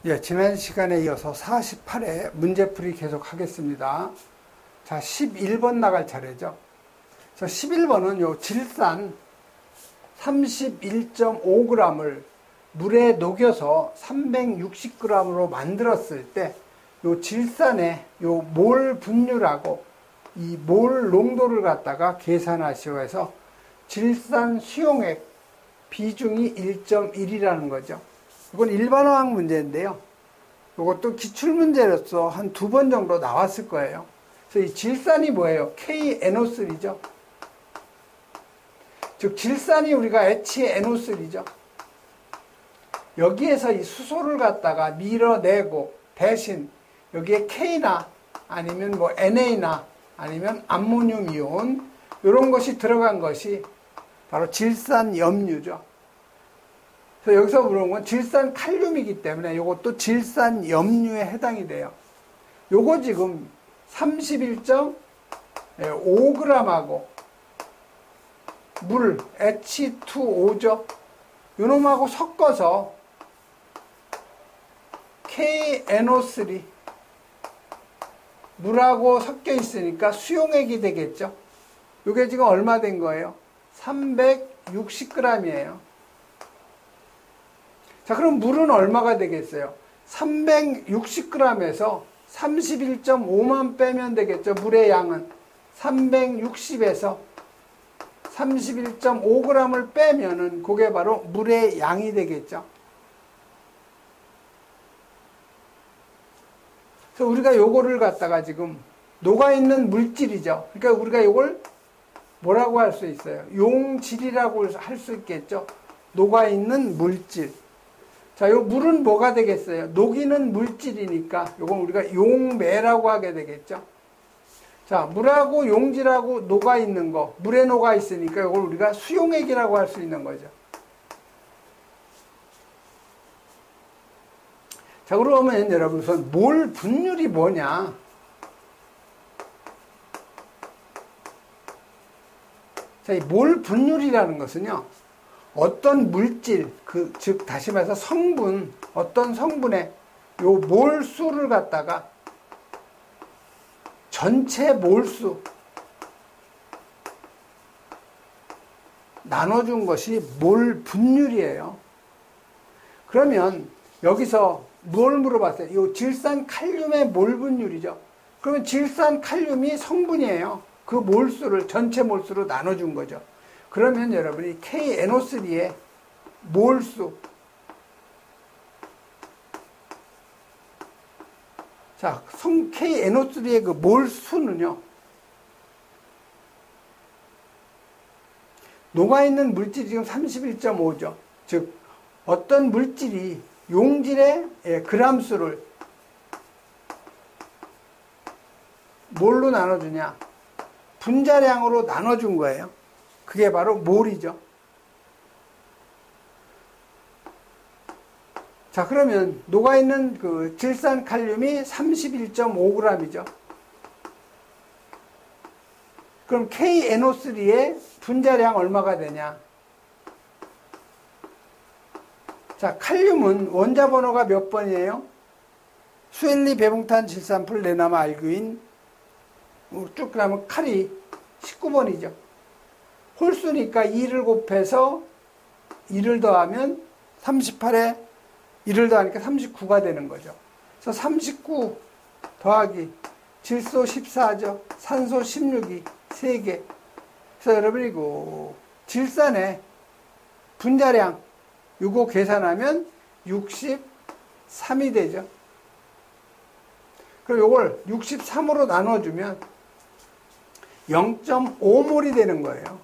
예, 지난 시간에 이어서 48회 문제풀이 계속 하겠습니다. 자, 11번 나갈 차례죠. 저 11번은 요 질산 31.5g을 물에 녹여서 360g으로 만들었을 때 요 질산의 요 몰 분율하고 이 몰 농도를 갖다가 계산하시오 해서 질산 수용액 비중이 1.1이라는 거죠. 이건 일반어학 문제인데요. 이것도 기출문제로서 한 2번 정도 나왔을 거예요. 그래서 이 질산이 뭐예요? KNO3죠. 즉 질산이 우리가 HNO3죠. 여기에서 이 수소를 갖다가 밀어내고 대신 여기에 K나 아니면 뭐 NA나 아니면 암모늄 이온 이런 것이 들어간 것이 바로 질산 염류죠. 그래서 여기서 물어본 건 질산 칼륨이기 때문에 이것도 질산 염류에 해당이 돼요. 요거 지금 31.5g하고 물 H2O죠. 요놈하고 섞어서 KNO3 물하고 섞여 있으니까 수용액이 되겠죠. 요게 지금 얼마 된 거예요? 360g이에요. 자, 그럼 물은 얼마가 되겠어요? 360g에서 31.5만 빼면 되겠죠. 물의 양은 360에서 31.5g을 빼면은 그게 바로 물의 양이 되겠죠. 그래서 우리가 요거를 갖다가 지금 녹아있는 물질이죠. 그러니까 우리가 요걸 뭐라고 할 수 있어요? 용질이라고 할 수 있겠죠. 녹아있는 물질. 자, 요 물은 뭐가 되겠어요? 녹이는 물질이니까 요건 우리가 용매라고 하게 되겠죠. 자, 물하고 용질하고 녹아있는 거, 물에 녹아있으니까 요걸 우리가 수용액이라고 할 수 있는 거죠. 자, 그러면 여러분 우선 몰 분율이 뭐냐? 자, 이 몰 분율이라는 것은요, 어떤 물질, 즉 다시 말해서 성분, 어떤 성분의 요 몰수를 갖다가 전체 몰수 나눠준 것이 몰 분율이에요. 그러면 여기서 뭘 물어봤어요? 요 질산 칼륨의 몰 분율이죠. 그러면 질산 칼륨이 성분이에요. 그 몰수를 전체 몰수로 나눠준 거죠. 그러면 여러분이 KNO3의 몰수. 자, KNO3의 그 몰수는요, 녹아있는 물질이 지금 31.5죠. 즉, 어떤 물질이 용질의 그람수를 뭘로 나눠주냐? 분자량으로 나눠준 거예요. 그게 바로 몰이죠. 자, 그러면 녹아있는 그 질산 칼륨이 31.5g이죠. 그럼 KNO3의 분자량 얼마가 되냐? 자, 칼륨은 원자 번호가 몇 번이에요? 수엘리 배봉탄 질산풀 내나마 알규인 쭉 가면 칼이 19번이죠. 홀수니까 2를 곱해서 2를 더하면 38에 1을 더하니까 39가 되는 거죠. 그래서 39 더하기 질소 14죠. 산소 16이 3개. 그래서 여러분이 그 질산의 분자량 이거 계산하면 63이 되죠. 그럼 이걸 63으로 나눠주면 0.5몰이 되는 거예요.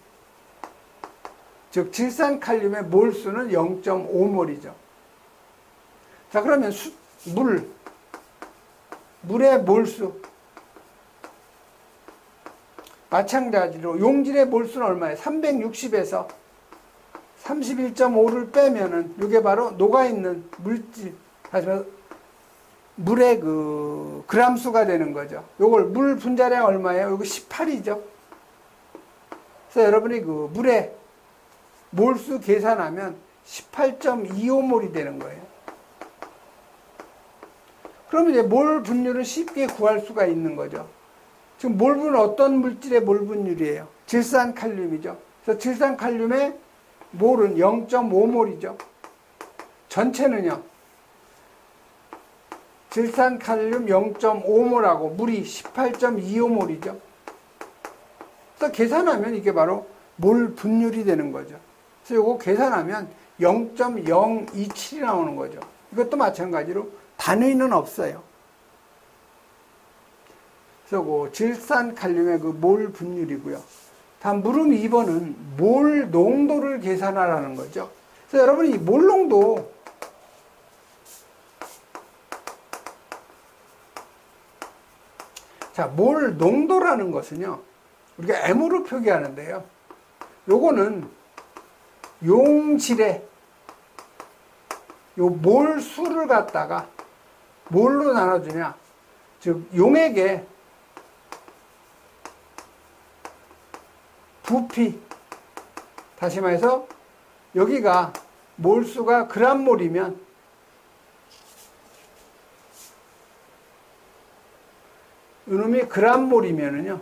즉 질산 칼륨의 몰수는 0.5몰이죠. 자, 그러면 물의 몰수 마찬가지로 용질의 몰수는 얼마예요? 360에서 31.5를 빼면은 이게 바로 녹아있는 물질, 하지만 물의 그 그람수가 되는 거죠. 요걸 물 분자량 얼마예요? 요거 18이죠. 그래서 여러분이 그 물의 몰수 계산하면 18.25몰이 되는 거예요. 그러면 이제 몰 분율을 쉽게 구할 수가 있는 거죠. 지금 몰 분율은 어떤 물질의 몰 분율이에요? 질산칼륨이죠. 그래서 질산칼륨의 몰은 0.5몰이죠. 전체는요. 질산칼륨 0.5몰하고 물이 18.25몰이죠. 그래서 계산하면 이게 바로 몰 분율이 되는 거죠. 그래서 이거 계산하면 0.027이 나오는 거죠. 이것도 마찬가지로 단위는 없어요. 그래서 그 질산칼륨의 그 몰 분율이고요. 다음 물음 2번은 몰 농도를 계산하라는 거죠. 그래서 여러분이 이 몰 농도 자, 몰 농도라는 것은요. 우리가 M으로 표기하는데요. 요거는 용질의 요 몰 수를 갖다가 뭘로 나눠주냐. 즉 용액의 부피, 다시 말해서 여기가 몰수가 그람몰이면 이놈이 그람몰이면은요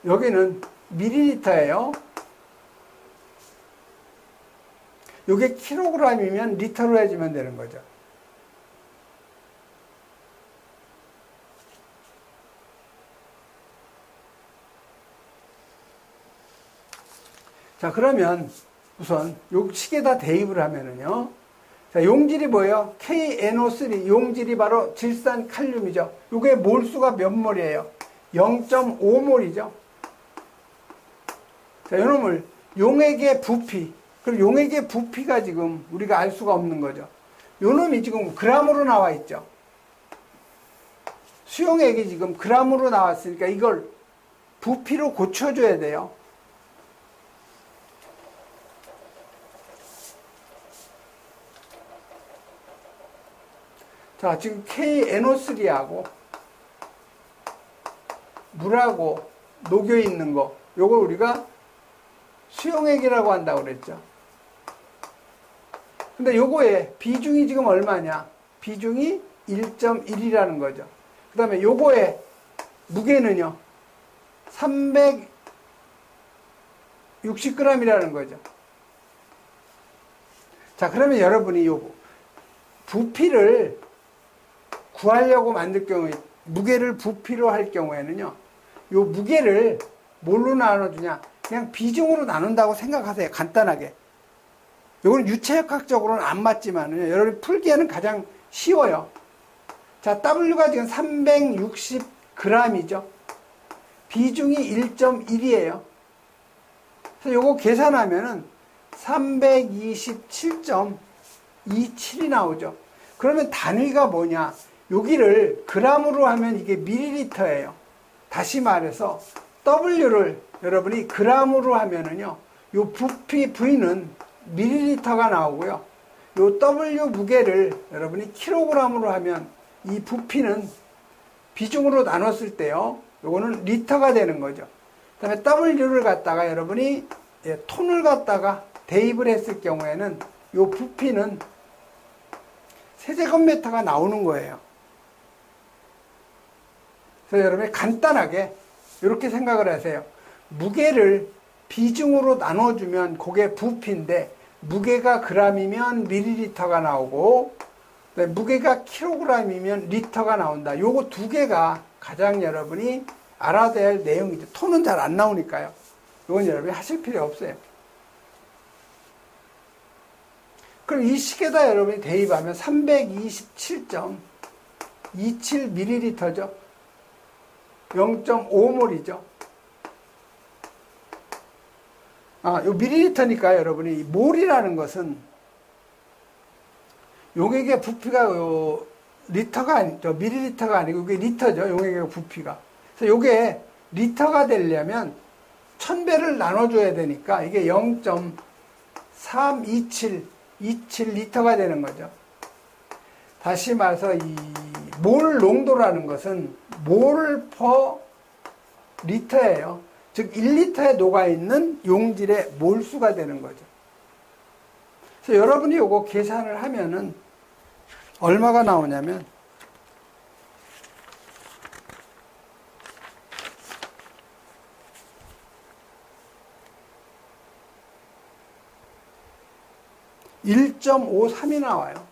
여기는 밀리리터예요. 요게 킬로그램이면 리터로 해주면 되는 거죠. 자, 그러면 우선 요 식에다 대입을 하면은요. 자, 용질이 뭐예요? KNO3. 용질이 바로 질산칼륨이죠. 요게 몰수가 몇 몰이에요? 0.5몰이죠. 자, 요놈을 용액의 부피. 그럼 용액의 부피가 지금 우리가 알 수가 없는 거죠. 요놈이 지금 그람으로 나와 있죠. 수용액이 지금 그람으로 나왔으니까 이걸 부피로 고쳐줘야 돼요. 자, 지금 KNO3하고 물하고 녹여 있는 거, 요걸 우리가 수용액이라고 한다고 그랬죠. 근데 요거의 비중이 지금 얼마냐? 비중이 1.1이라는 거죠. 그 다음에 요거의 무게는요, 360g이라는 거죠. 자, 그러면 여러분이 요거 부피를 구하려고 만들 경우에 무게를 부피로 할 경우에는요. 요 무게를 뭘로 나눠주냐? 그냥 비중으로 나눈다고 생각하세요. 간단하게. 요거는 유체역학적으로는 안 맞지만요. 여러분이 풀기에는 가장 쉬워요. 자, W가 지금 360g이죠. 비중이 1.1이에요. 그래서 요거 계산하면은 327.27이 나오죠. 그러면 단위가 뭐냐? 여기를 g으로 하면 이게 밀리리터예요. 다시 말해서 W를 여러분이 g으로 하면은요, 요 부피 V는 밀리리터가 나오고요. 요 W 무게를 여러분이 킬로그램으로 하면 이 부피는 비중으로 나눴을 때요, 요거는 리터가 되는 거죠. 그 다음에 W를 갖다가 여러분이 톤을 갖다가 대입을 했을 경우에는 요 부피는 세제곱미터가 나오는 거예요. 그래서 여러분이 간단하게 이렇게 생각을 하세요. 무게를 비중으로 나눠주면 그게 부피인데, 무게가 g이면 밀리리터가 나오고, 무게가 킬로그램이면 리터가 나온다. 요거 두 개가 가장 여러분이 알아야 될 내용이죠. 톤은 잘 안 나오니까요. 요건 여러분이 하실 필요 없어요. 그럼 이 식에다 여러분이 대입하면 327.27ml죠. 0.5몰이죠. 요 밀리리터니까 여러분이 몰이라는 것은 용액의 부피가 리터가 아니죠. 밀리리터가 아니고 이게 리터죠. 용액의 부피가. 그래서 이게 리터가 되려면 1000배를 나눠줘야 되니까 이게 0.327리터가 되는 거죠. 다시 말해서 이 몰 농도라는 것은 몰 퍼 리터예요. 즉 1리터에 녹아있는 용질의 몰수가 되는 거죠. 그래서 여러분이 이거 계산을 하면은 얼마가 나오냐면 1.53이 나와요.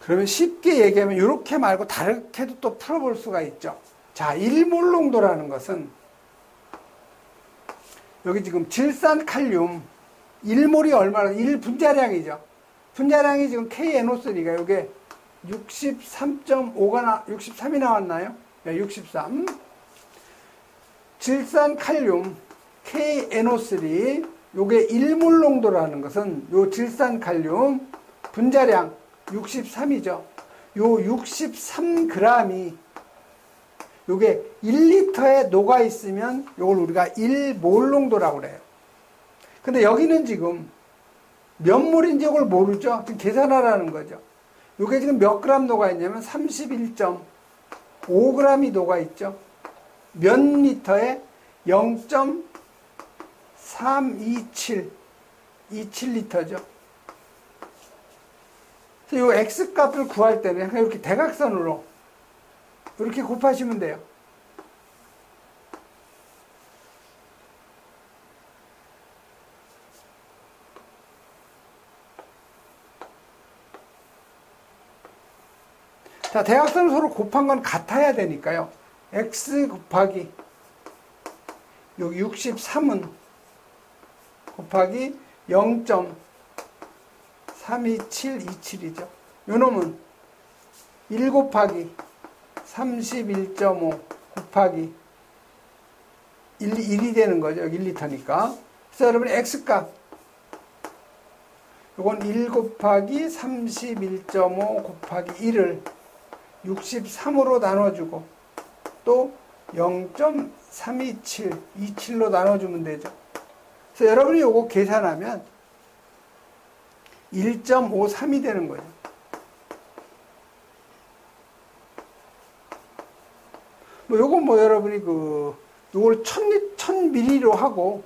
그러면 쉽게 얘기하면 이렇게 말고 다르게도 또 풀어볼 수가 있죠. 자, 1몰 농도라는 것은 여기 지금 질산칼륨 1몰이 얼마나 1분자량이죠. 분자량이 지금 KNO3가 이게 63.3이 나왔나요? 네, 63. 질산칼륨 KNO3 요게 1몰 농도라는 것은 요 질산칼륨 분자량 63이죠. 요 63g이 요게 1리터에 녹아 있으면 요걸 우리가 1몰 농도라고 그래요. 근데 여기는 지금 몇 몰인지 이걸 모르죠. 지금 계산하라는 거죠. 요게 지금 몇 그램 녹아 있냐면 31.5g이 녹아 있죠. 몇 리터에 0.327리터죠. 그래서 이 X 값을 구할 때는 그냥 이렇게 대각선으로 이렇게 곱하시면 돼요. 자, 대각선을 서로 곱한 건 같아야 되니까요. X 곱하기 여기 63은 곱하기 0.32727이죠. 요 놈은 1 곱하기 31.5 곱하기 1이 되는 거죠. 여기 1리터니까. 그래서 여러분 X값 요건 1 곱하기 31.5 곱하기 1을 63으로 나눠주고 또 0.327로 나눠주면 되죠. 그래서 여러분이 요거 계산하면 1.53이 되는 거죠. 뭐 요건 뭐 여러분이 요걸 1000ml로 하고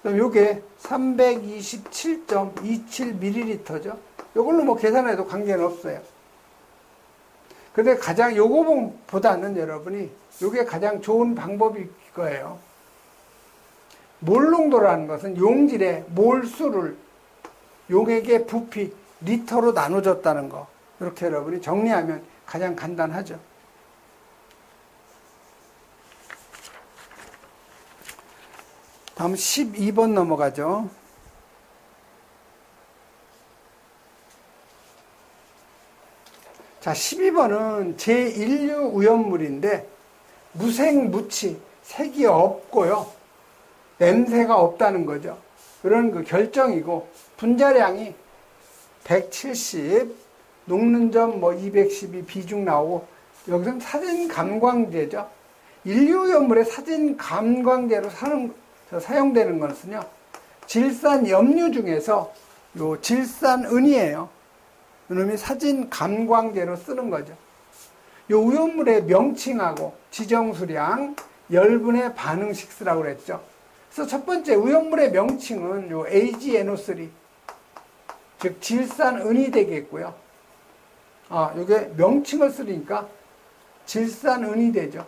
그다음 요게 327.27ml죠. 요걸로 뭐 계산해도 관계는 없어요. 근데 가장 요거보다는 여러분이 요게 가장 좋은 방법일 거예요. 몰 농도라는 것은 용질의 몰수를 용액의 부피 리터로 나눠줬다는 거. 이렇게 여러분이 정리하면 가장 간단하죠. 다음 12번 넘어가죠. 자, 12번은 제1류 우연물인데 무색, 색이 없고요. 냄새가 없다는 거죠. 그런 그 결정이고 분자량이 170, 녹는 점 뭐 212 비중 나오고 여기서는 사진 감광제죠. 인류 우연물의 사진 감광제로 사용되는 것은요. 질산 염류 중에서 요 질산은이에요. 이놈이 사진 감광제로 쓰는 거죠. 요 우연물의 명칭하고 지정수량, 열분의 반응식수라고 그랬죠. 그래서 첫 번째 우연물의 명칭은 요 AgNO3, 즉 질산은이 되겠고요. 요게 명칭을 쓰니까 질산은이 되죠.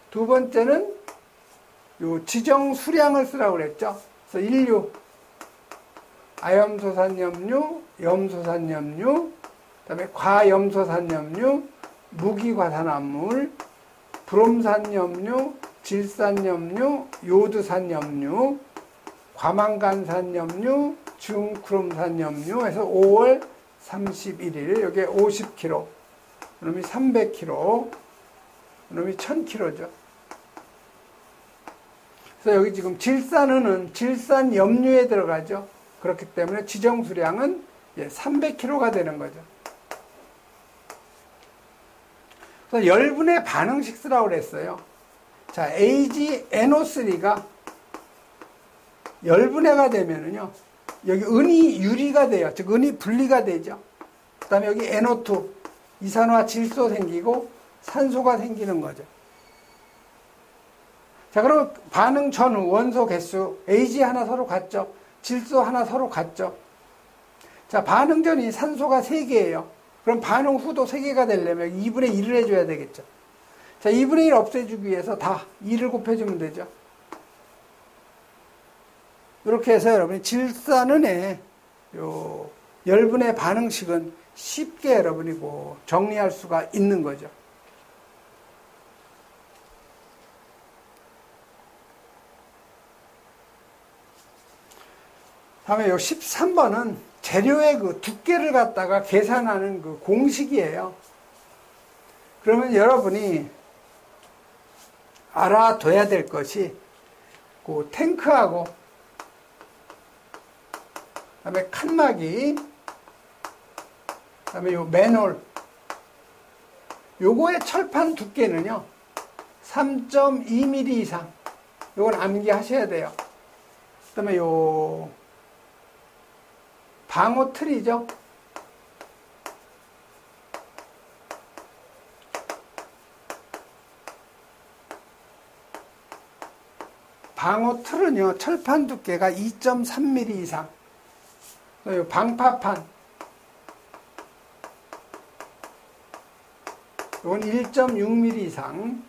두 번째는 요 지정수량을 쓰라고 그랬죠. 그래서 인류 아염소산염류, 염소산염류, 그다음에 과염소산염류, 무기과산화물, 브롬산염류, 질산염류, 요드산염류, 과망간산염류, 중크롬산염류 해서 5월 31일 여기에 50kg, 그놈이 300kg, 그놈이 1000kg죠. 그래서 여기 지금 질산은은 질산염류에 들어가죠. 그렇기 때문에 지정수량은 300kg가 되는 거죠. 그래서 열분의 반응식수라고 그랬어요. 자, AgNO3가 열분해가 되면은요, 여기 은이 유리가 돼요. 즉, 은이 분리가 되죠. 그 다음에 여기 NO2, 이산화 질소 생기고, 산소가 생기는 거죠. 자, 그럼 반응 전후 원소 개수 Ag 하나 서로 같죠? 질소 하나 서로 같죠? 자, 반응 전이 산소가 3개예요. 그럼 반응 후도 3개가 되려면 2분의 1을 해줘야 되겠죠. 자, 2분의 1 없애주기 위해서 다 2를 곱해주면 되죠. 이렇게 해서 여러분이 질산은의 요 열분의 반응식은 쉽게 여러분이 정리할 수가 있는 거죠. 다음에 요 13번은 재료의 그 두께를 갖다가 계산하는 그 공식이에요. 그러면 여러분이 알아둬야 될 것이 그 탱크하고 그다음에 칸막이 그다음에 요 맨홀 요거의 철판 두께는요 3.2mm 이상 요건 암기하셔야 돼요. 그다음에 요 방호 틀이죠. 방호 틀은요 철판 두께가 2.3mm 이상. 요 방파판 이건 1.6mm 이상.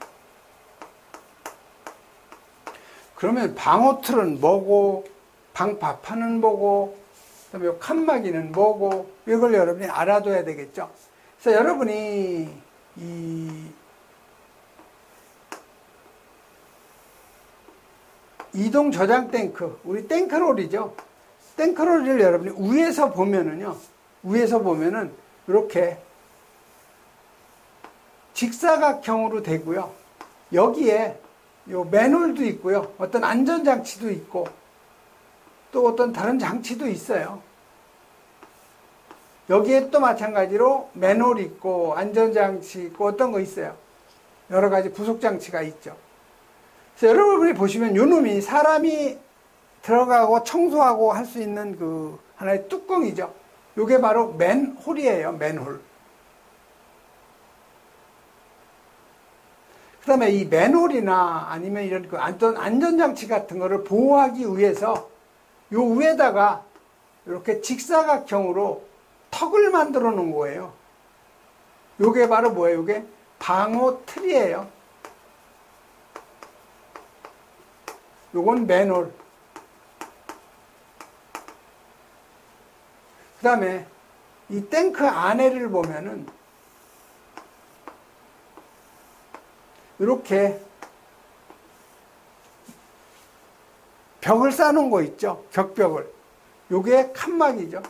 그러면 방호 틀은 뭐고 방파판은 뭐고 그다음에 요 칸막이는 뭐고 이걸 여러분이 알아둬야 되겠죠. 그래서 여러분이 이 이동 저장 탱크, 우리 탱크롤이죠. 탱크롤을 여러분이 위에서 보면은 이렇게 직사각형으로 되고요. 여기에 요 맨홀도 있고요. 어떤 안전장치도 있고 또 어떤 다른 장치도 있어요. 여기에 또 마찬가지로 맨홀 있고 안전장치 있고 어떤 거 있어요. 여러 가지 부속장치가 있죠. 그래서 여러분이 보시면 요 놈이 사람이 들어가고 청소하고 할 수 있는 그 하나의 뚜껑이죠. 요게 바로 맨홀이에요. 맨홀. 그 다음에 이 맨홀이나 아니면 이런 그 안전장치 같은 거를 보호하기 위해서 요 위에다가 이렇게 직사각형으로 턱을 만들어 놓은 거예요. 요게 바로 뭐예요? 요게 방호 틀이에요. 요건 맨홀. 그 다음에 이 탱크 안에를 보면은 이렇게 벽을 쌓아놓은 거 있죠. 격벽을. 요게 칸막이죠.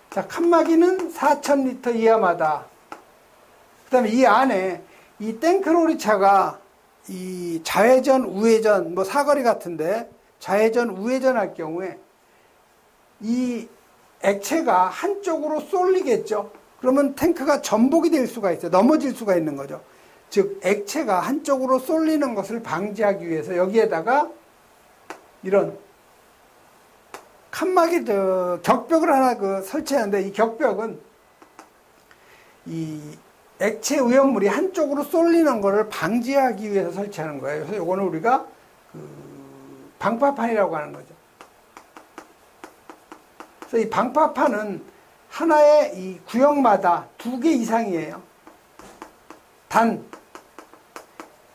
자, 칸막이는 4,000리터 이하마다. 그 다음에 이 안에 이 탱크로리 차가 이 좌회전, 우회전, 뭐 사거리 같은데 좌회전, 우회전 할 경우에 이 액체가 한쪽으로 쏠리겠죠. 그러면 탱크가 전복이 될 수가 있어요. 넘어질 수가 있는 거죠. 즉 액체가 한쪽으로 쏠리는 것을 방지하기 위해서 여기에다가 이런 칸막이 격벽을 하나 설치하는데 이 격벽은 이 액체 오염물이 한쪽으로 쏠리는 것을 방지하기 위해서 설치하는 거예요. 그래서 이거는 우리가 방파판이라고 하는 거죠. 그래서 이 방파판은 하나의 이 구역마다 2개 이상이에요. 단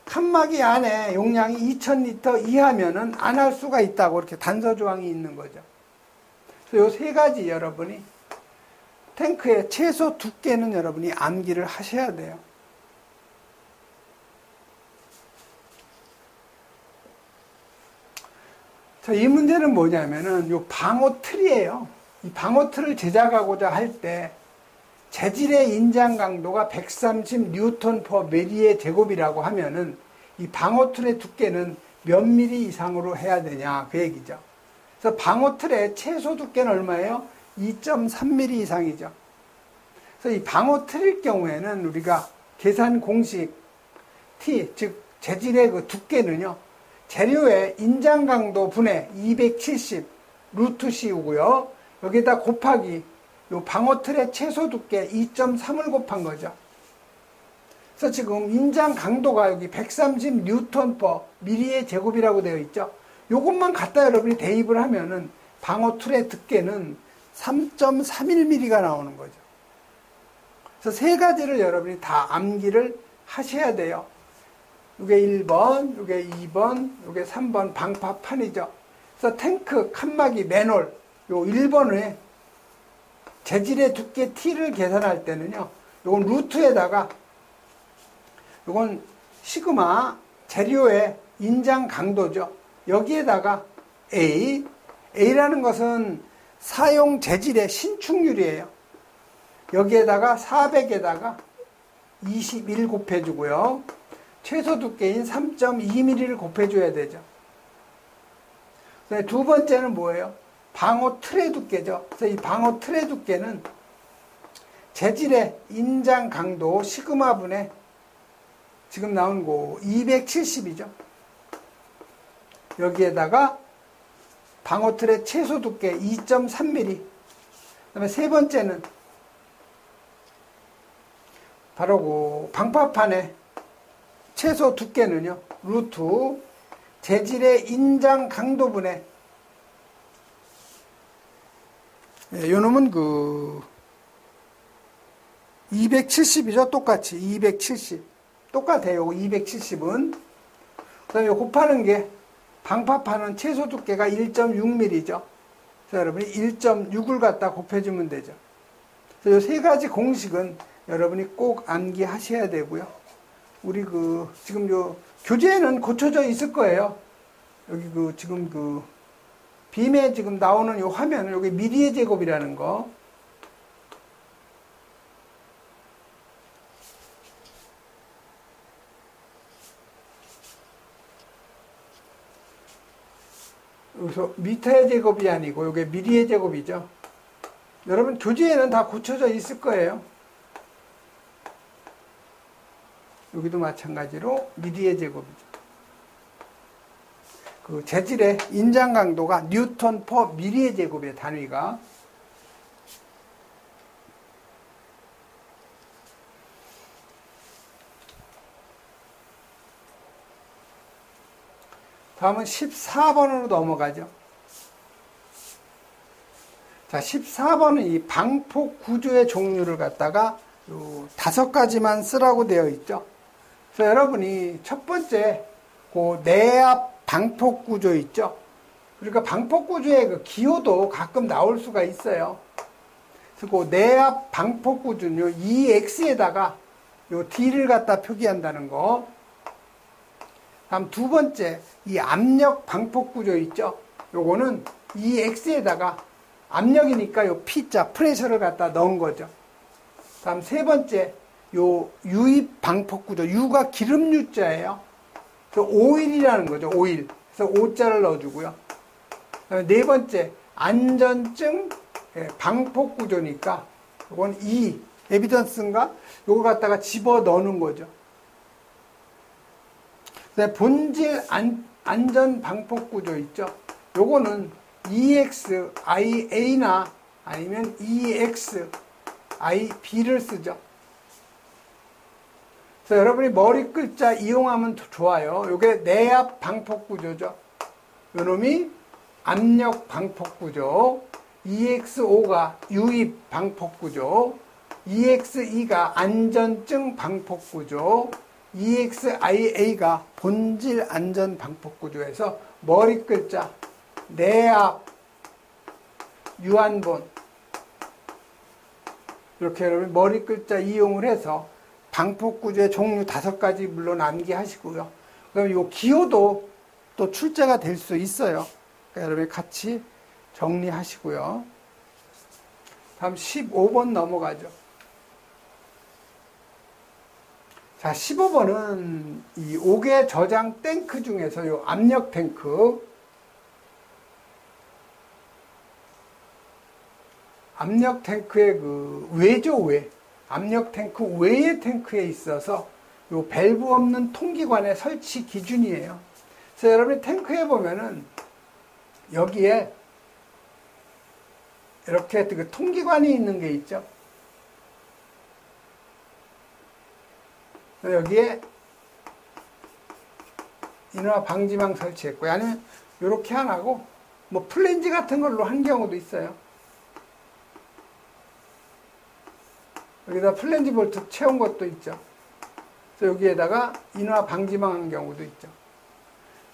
칸막이 안에 용량이 2,000리터 이하면은 안 할 수가 있다고 이렇게 단서 조항이 있는 거죠. 그래서 요 3가지 여러분이 탱크의 최소 두께는 여러분이 암기를 하셔야 돼요. 자, 이 문제는 뭐냐면은 요 방호 틀이에요. 이 방호 틀을 제작하고자 할 때 재질의 인장 강도가 130 뉴턴 퍼 미리의 제곱이라고 하면은 이 방호 틀의 두께는 몇 미리 이상으로 해야 되냐 그 얘기죠. 그래서 방호 틀의 최소 두께는 얼마예요? 2.3mm 이상이죠. 그래서 이 방호 틀일 경우에는 우리가 계산 공식 T, 즉 재질의 그 두께는요. 재료의 인장 강도 분의 270 루트 C우고요. 여기다 곱하기 요 방호 틀의 최소 두께 2.3을 곱한 거죠. 그래서 지금 인장 강도가 여기 130 뉴턴 퍼 미리의 제곱이라고 되어 있죠. 요것만 갖다 여러분이 대입을 하면은 방어 툴의 두께는 3.31mm가 나오는 거죠. 그래서 세 가지를 여러분이 다 암기를 하셔야 돼요. 이게 1번, 이게 2번, 이게 3번 방파판이죠. 그래서 탱크, 칸막이, 맨홀, 요 1번에 재질의 두께 T를 계산할 때는요, 요건 루트에다가, 요건 시그마 재료의 인장 강도죠. 여기에다가 A라는 것은 사용 재질의 신축률이에요. 여기에다가 400에다가 21 곱해주고요. 최소 두께인 3.2mm를 곱해줘야 되죠. 두 번째는 뭐예요? 방어 틀의 두께죠. 그래서 이 방어 틀의 두께는 재질의 인장 강도 시그마분의 지금 나온 거 270이죠. 여기에다가 방어 틀의 최소 두께 2.3mm. 그다음에 세 번째는 바로 그 방파판의 최소 두께는요, 루트 재질의 인장 강도분의 요 놈은 그 270이죠. 똑같이 270 똑같아요. 270은 그 다음에 곱하는 게 방파판은 최소 두께가 1.6mm죠. 그래서 여러분이 1.6을 갖다 곱해주면 되죠. 그래서 이 세 가지 공식은 여러분이 꼭 암기하셔야 되고요. 우리 그 지금 요 교재에는 고쳐져 있을 거예요. 여기 그 지금 그 빔에 지금 나오는 요 화면은 여기 미리의 제곱이라는 거. 여기서 미터의 제곱이 아니고 요게 미리의 제곱이죠. 여러분 교재에는 다 고쳐져 있을 거예요. 여기도 마찬가지로 미리의 제곱이죠. 그 재질의 인장 강도가 뉴턴 퍼 미리의 제곱의 단위가. 다음은 14번으로 넘어가죠. 자, 14번은 이 방폭 구조의 종류를 갖다가 요 5가지만 쓰라고 되어 있죠. 그래서 여러분이 첫 번째 그 내압 방폭 구조 있죠. 그러니까 방폭 구조의 그 기호도 가끔 나올 수가 있어요. 그래서 그 내압 방폭 구조는 요 EX에다가 요 D를 갖다 표기한다는 거. 다음 두 번째 이 압력 방폭 구조 있죠. 요거는 EX에다가 압력이니까 요 P자 프레셔를 갖다 넣은 거죠. 다음 세 번째 요 유입 방폭 구조. U가 기름 U자예요. 그래서 오일이라는 거죠. 오일. 그래서 O자를 넣어주고요. 그다음에 네 번째 안전증 방폭 구조니까 이건 E 에비던스인가 요거 갖다가 집어 넣는 거죠. 그다음에 본질 안전 방폭 구조 있죠. 요거는 EXIA나 아니면 EXIB를 쓰죠. 그래서 여러분이 머리 글자 이용하면 좋아요. 요게 내압 방폭 구조죠. 요놈이 압력 방폭 구조, EXO가 유입 방폭 구조, EXE가 안전증 방폭 구조, EXIA가 본질 안전 방폭 구조에서 머리 글자 내압 유한본 이렇게 여러분 머리 글자 이용을 해서 방폭 구조의 종류 5가지 물론 암기하시고요. 그럼 요 기호도 또 출제가 될 수 있어요. 그러니까 여러분 같이 정리하시고요. 다음 15번 넘어가죠. 자, 15번은 이 5개 저장 탱크 중에서 요 압력 탱크. 압력 탱크의 그 외죠, 외. 압력 탱크 외의 탱크에 있어서 요 밸브 없는 통기관의 설치 기준이에요. 그래서 여러분이 탱크에 보면은 여기에 이렇게 그 통기관이 있는 게 있죠. 여기에 인화 방지망 설치했고요. 아니면 이렇게 하나고 뭐 플랜지 같은 걸로 한 경우도 있어요. 여기다 플랜지 볼트 채운 것도 있죠. 그래서 여기에다가 인화 방지망 한 경우도 있죠.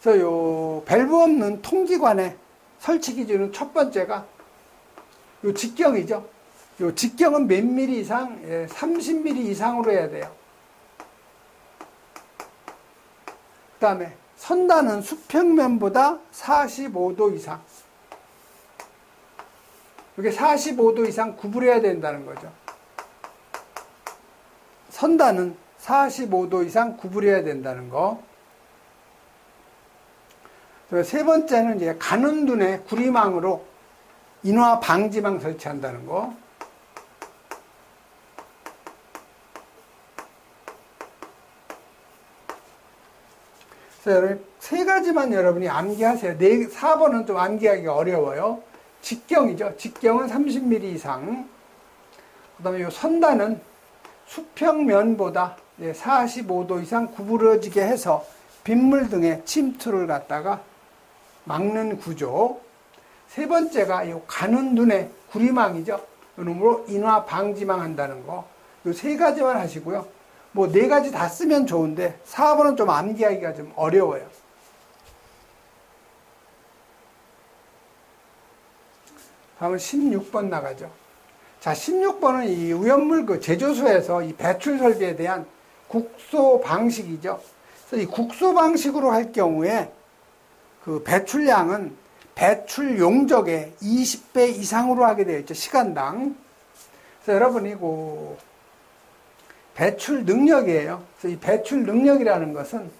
그래서 요 밸브 없는 통기관의 설치 기준은 첫 번째가 요 직경이죠. 요 직경은 몇 미리 이상? 30mm 이상으로 해야 돼요. 그 다음에 선단은 수평면보다 45도 이상. 이게 45도 이상 구부려야 된다는 거죠. 선단은 45도 이상 구부려야 된다는 거. 세 번째는 이제 가는 눈에 구리망으로 인화 방지망 설치한다는 거. 그래서 여러분 세 가지만 여러분이 암기하세요. 4번은 좀 암기하기가 어려워요. 직경이죠. 직경은 30mm 이상. 그 다음에 이 선단은 수평면보다 45도 이상 구부러지게 해서 빗물 등의 침투를 갖다가 막는 구조. 세 번째가 이 가는 눈에 구리망이죠. 이놈으로 인화 방지망 한다는 거. 이 세 가지만 하시고요. 뭐 네 가지 다 쓰면 좋은데 4번은 좀 암기하기가 좀 어려워요. 다음은 16번 나가죠. 자, 16번은 이 우연물 그 제조소에서 이 배출 설비에 대한 국소 방식이죠. 그래서 이 국소 방식으로 할 경우에 그 배출량은 배출 용적의 20배 이상으로 하게 되어 있죠. 시간당. 그래서 여러분이 그 배출 능력이에요. 그래서 이 배출 능력이라는 것은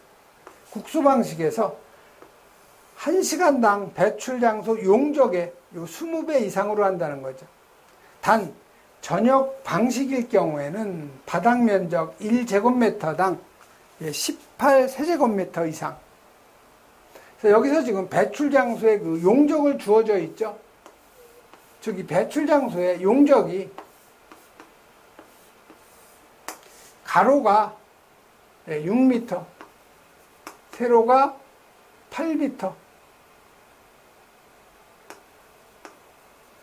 국소 방식에서 1시간당 배출 장소 용적의 20배 이상으로 한다는 거죠. 단 전역 방식일 경우에는 바닥 면적 1제곱미터당 18세제곱미터 이상. 그래서 여기서 지금 배출 장소에 그 용적을 주어져 있죠. 즉 이 배출 장소의 용적이 가로가 6m, 세로가 8m,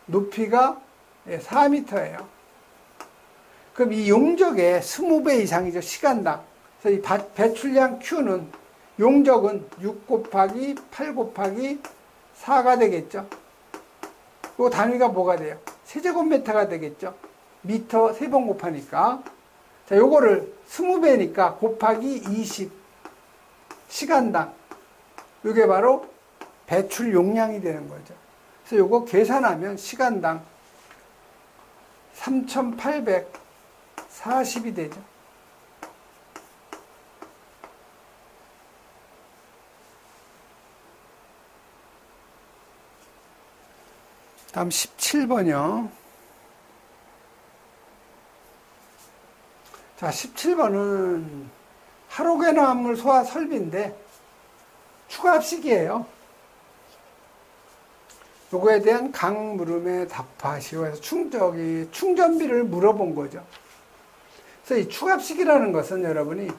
높이가 4m예요. 그럼 이 용적의 20배 이상이죠. 시간당. 그래서 이 배출량 Q는 용적은 6 곱하기 8 곱하기 4가 되겠죠. 그 단위가 뭐가 돼요? 세제곱미터가 되겠죠. 미터 3번 곱하니까. 자, 요거를 20배니까 곱하기 20 시간당. 요게 바로 배출 용량이 되는 거죠. 그래서 요거 계산하면 시간당 3,840이 되죠. 다음 17번이요. 자, 17번은 하로게나물 소화 설비인데 추가합식이에요. 요거에 대한 각 물음에 답하시오 해서 충전비를 물어본 거죠. 그래서 이 추가합식이라는 것은 여러분이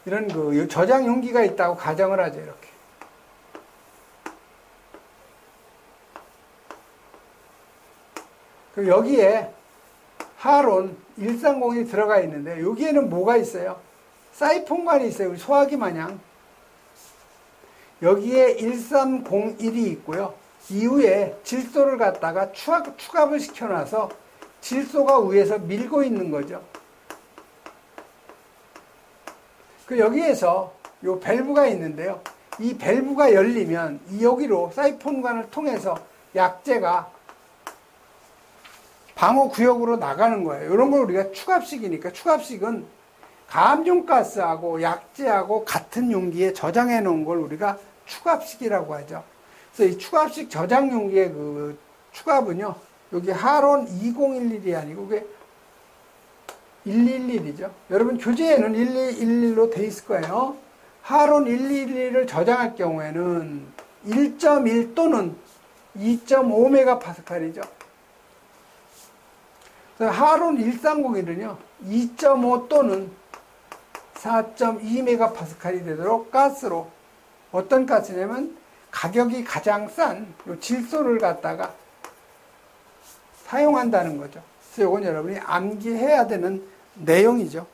이런 그 저장 용기가 있다고 가정을 하죠. 이렇게. 그리고 여기에 하론 130이 들어가 있는데 여기에는 뭐가 있어요? 사이폰관이 있어요. 우리 소화기 마냥. 여기에 1301이 있고요. 이후에 질소를 갖다가 추갑을 시켜놔서 질소가 위에서 밀고 있는 거죠. 그 여기에서 요 밸브가 있는데요. 이 밸브가 열리면 여기로 사이폰관을 통해서 약재가 방어 구역으로 나가는 거예요. 이런 걸 우리가 추갑식이니까 추갑식은 감중가스하고 약재하고 같은 용기에 저장해 놓은 걸 우리가 추갑식이라고 하죠. 그래서 이 추갑식 저장 용기의 그 추갑은요. 여기 하론 2011이 아니고 그게 111이죠. 여러분 교재에는 1211로 돼 있을 거예요. 하론 111을 저장할 경우에는 1.1 또는 2.5메가파스칼이죠. 하론 130일은요, 2.5 또는 4.2메가파스칼이 되도록 가스로, 어떤 가스냐면 가격이 가장 싼 요 질소를 갖다가 사용한다는 거죠. 그래서 이건 여러분이 암기해야 되는 내용이죠.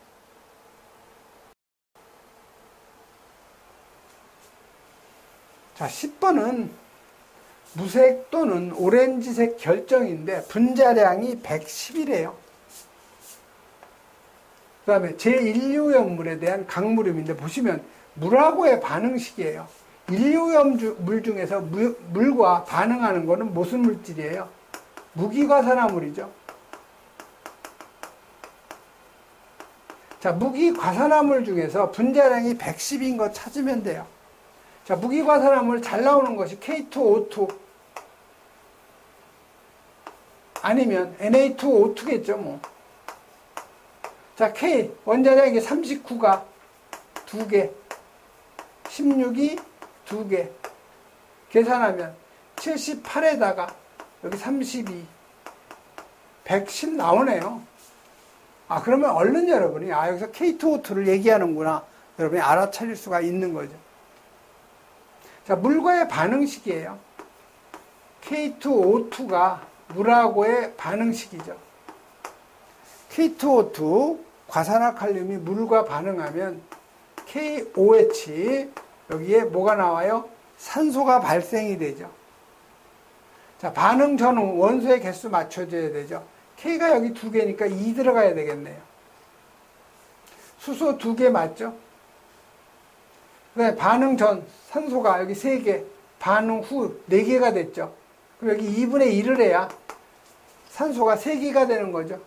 자, 10번은 무색 또는 오렌지색 결정인데 분자량이 110이래요. 그 다음에 제1유염물에 대한 강물음인데 보시면 물하고의 반응식이에요. 1유염물 중에서 물과 반응하는 거는 무슨 물질이에요? 무기과산화물이죠. 자, 무기과산화물 중에서 분자량이 110인 거 찾으면 돼요. 자, 무기과산화물 잘 나오는 것이 K2O2 아니면 Na2O2겠죠, 뭐. 자, K 원자량이 39가 2개, 16이 2개. 계산하면 78에다가 여기 32, 110 나오네요. 아, 그러면 얼른 여러분이 여기서 K2O2를 얘기하는구나. 여러분이 알아차릴 수가 있는 거죠. 자, 물과의 반응식이에요. K2O2가 물하고의 반응식이죠. K2O2 과산화칼륨이 물과 반응하면 KOH 여기에 뭐가 나와요? 산소가 발생이 되죠. 자, 반응 전후 원소의 개수 맞춰줘야 되죠. K가 여기 2개니까 2 들어가야 되겠네요. 수소 2개 맞죠? 그다음에 반응 전 산소가 여기 3개, 반응 후 4개가 됐죠. 그럼 여기 2분의 1을 해야 산소가 3개가 되는 거죠.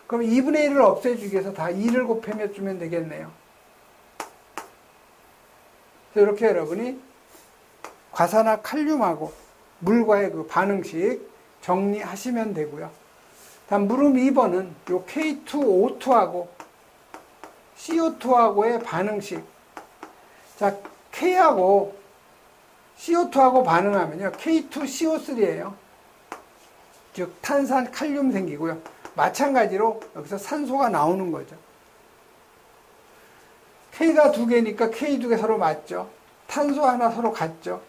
그럼 2분의 1을 없애주기 위해서 다 2를 곱해 주면 되겠네요. 그래서 이렇게 여러분이 과산화칼륨하고 물과의 그 반응식 정리하시면 되고요. 다음 물음 2번은 요 K2O2하고 CO2하고의 반응식. 자, K하고 CO2하고 반응하면요. K2CO3예요. 즉 탄산 칼륨 생기고요. 마찬가지로 여기서 산소가 나오는 거죠. K가 2개니까 K 2개 서로 맞죠. 탄소 하나 서로 같죠.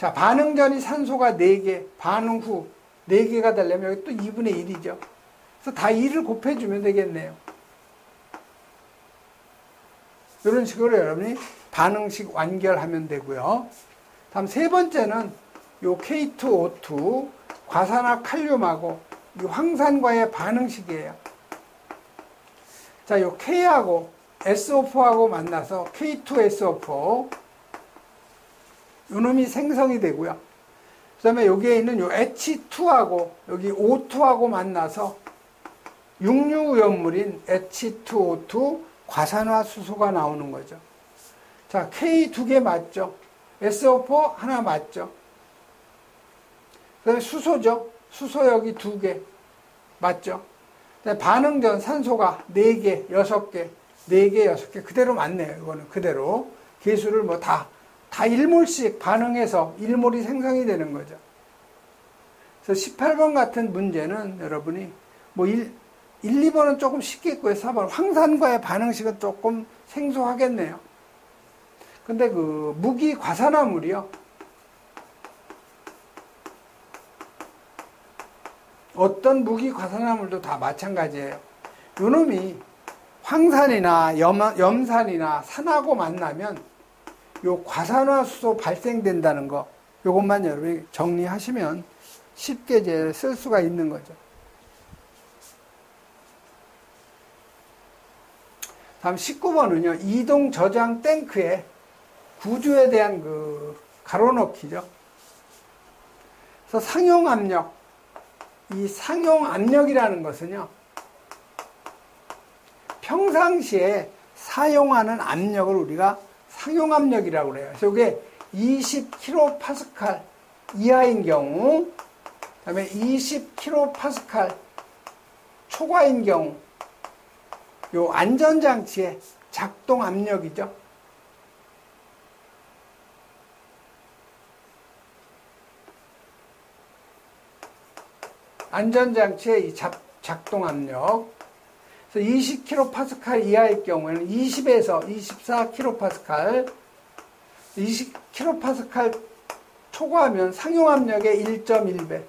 자, 반응 전이 산소가 4개, 반응 후 4개가 되려면 여기 또 2분의 1이죠. 그래서 다 2를 곱해주면 되겠네요. 이런 식으로 여러분이 반응식 완결하면 되고요. 다음 세 번째는 요 K2O2 과산화칼륨하고 이 황산과의 반응식이에요. 자, 요 K하고 SO4하고 만나서 K2SO4 요 놈이 생성이 되고요. 그 다음에 여기에 있는 요 H2하고 여기 O2하고 만나서 육류염물인 H2O2 과산화수소가 나오는 거죠. 자, K 2개 맞죠? SO4 하나 맞죠? 그 다음에 수소죠? 수소 여기 2개 맞죠? 그다음에 반응 전 산소가 4개, 6개, 4개, 6개 그대로 맞네요. 이거는 그대로 개수를 뭐 다 1몰씩 반응해서 1몰이 생성이 되는 거죠. 그래서 18번 같은 문제는 여러분이 뭐 1, 2번은 조금 쉽겠고요. 4번 황산과의 반응식은 조금 생소하겠네요. 근데 그 무기 과산화물이요. 어떤 무기 과산화물도 다 마찬가지예요. 요놈이 황산이나 염산이나 산하고 만나면 요 과산화수소 발생된다는 거, 요것만 여러분이 정리하시면 쉽게 이제 쓸 수가 있는 거죠. 다음 19번은요, 이동 저장 탱크의 구조에 대한 그 가로넣기죠. 그래서 상용 압력, 이 상용 압력이라는 것은요, 평상시에 사용하는 압력을 우리가 상용 압력이라고 그래요. 그래서 이게 20kPa 이하인 경우, 그 다음에 20kPa 초과인 경우, 요 안전장치의 작동 압력이죠. 안전장치의 이 작동 압력. 그래서 20kPa 이하일 경우에는 20에서 24kPa, 20kPa 초과하면 상용 압력의 1.1배.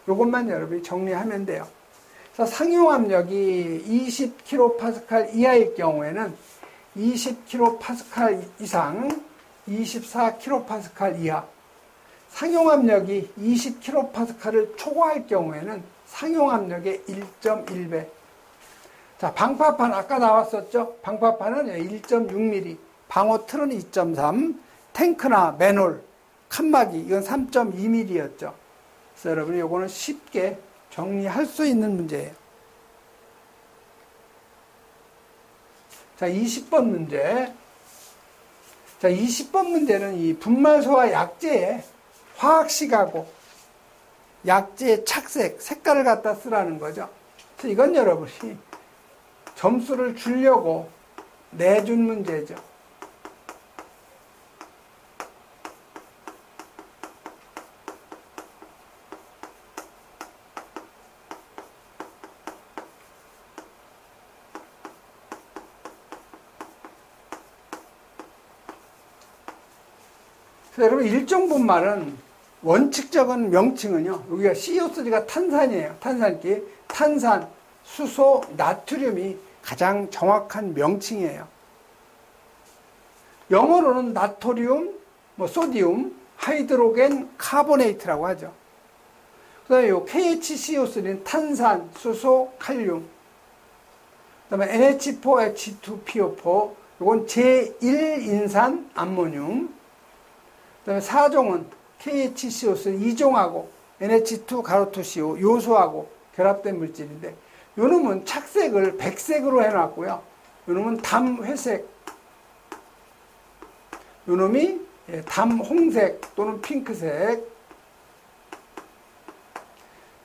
요것만 여러분이 정리하면 돼요. 그래서 상용 압력이 20kPa 이하일 경우에는 20kPa 이상, 24kPa 이하. 상용 압력이 20kPa를 초과할 경우에는 상용 압력의 1.1배. 자, 방파판 아까 나왔었죠? 방파판은 1.6mm, 방호 틀은 2.3, 탱크나 맨홀, 칸막이 이건 3.2mm였죠. 그래서 여러분이 요거는 쉽게 정리할 수 있는 문제예요. 자, 20번 문제. 자, 20번 문제는 이 분말소와 약재의 화학식하고 약재의 착색, 색깔을 갖다 쓰라는 거죠. 그래서 이건 여러분이 점수를 주려고 내준 문제죠. 여러분, 일종 분말은 원칙적인 명칭은요, 여기가 CO3가 탄산이에요. 탄산기. 탄산, 수소, 나트륨이 가장 정확한 명칭이에요. 영어로는 나토륨, 소디움, 하이드로겐 카보네이트라고 하죠. 그 다음에 요 KHCO3는 탄산, 수소, 칼륨. 그 다음에 NH4H2PO4, 요건 제1인산 암모늄. 그 다음에 4종은 KHCO3 2종하고 NH2CO 요소하고 결합된 물질인데, 요 놈은 착색을 백색으로 해놨고요. 요 놈은 담회색, 요 놈이 담홍색 또는 핑크색.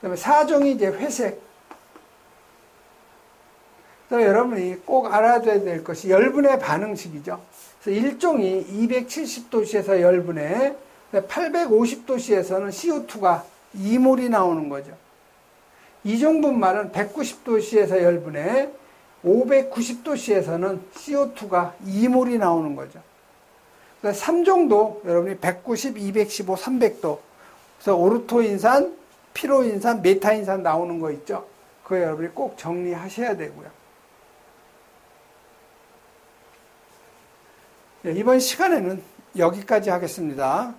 그 다음에 4종이 이제 회색. 그 다음에 여러분이 꼭 알아둬야 될 것이 열분의 반응식이죠. 그래서 1종이 270도씨에서 열분해, 850도씨에서는 CO2가 2몰이 나오는 거죠. 2종 분말은 190도씨에서 열분해, 590도씨에서는 CO2가 2몰이 나오는 거죠. 3종도 여러분이 190, 215, 300도. 그래서 오르토인산, 피로인산, 메타인산 나오는 거 있죠. 그거 여러분이 꼭 정리하셔야 되고요. 네, 이번 시간에는 여기까지 하겠습니다.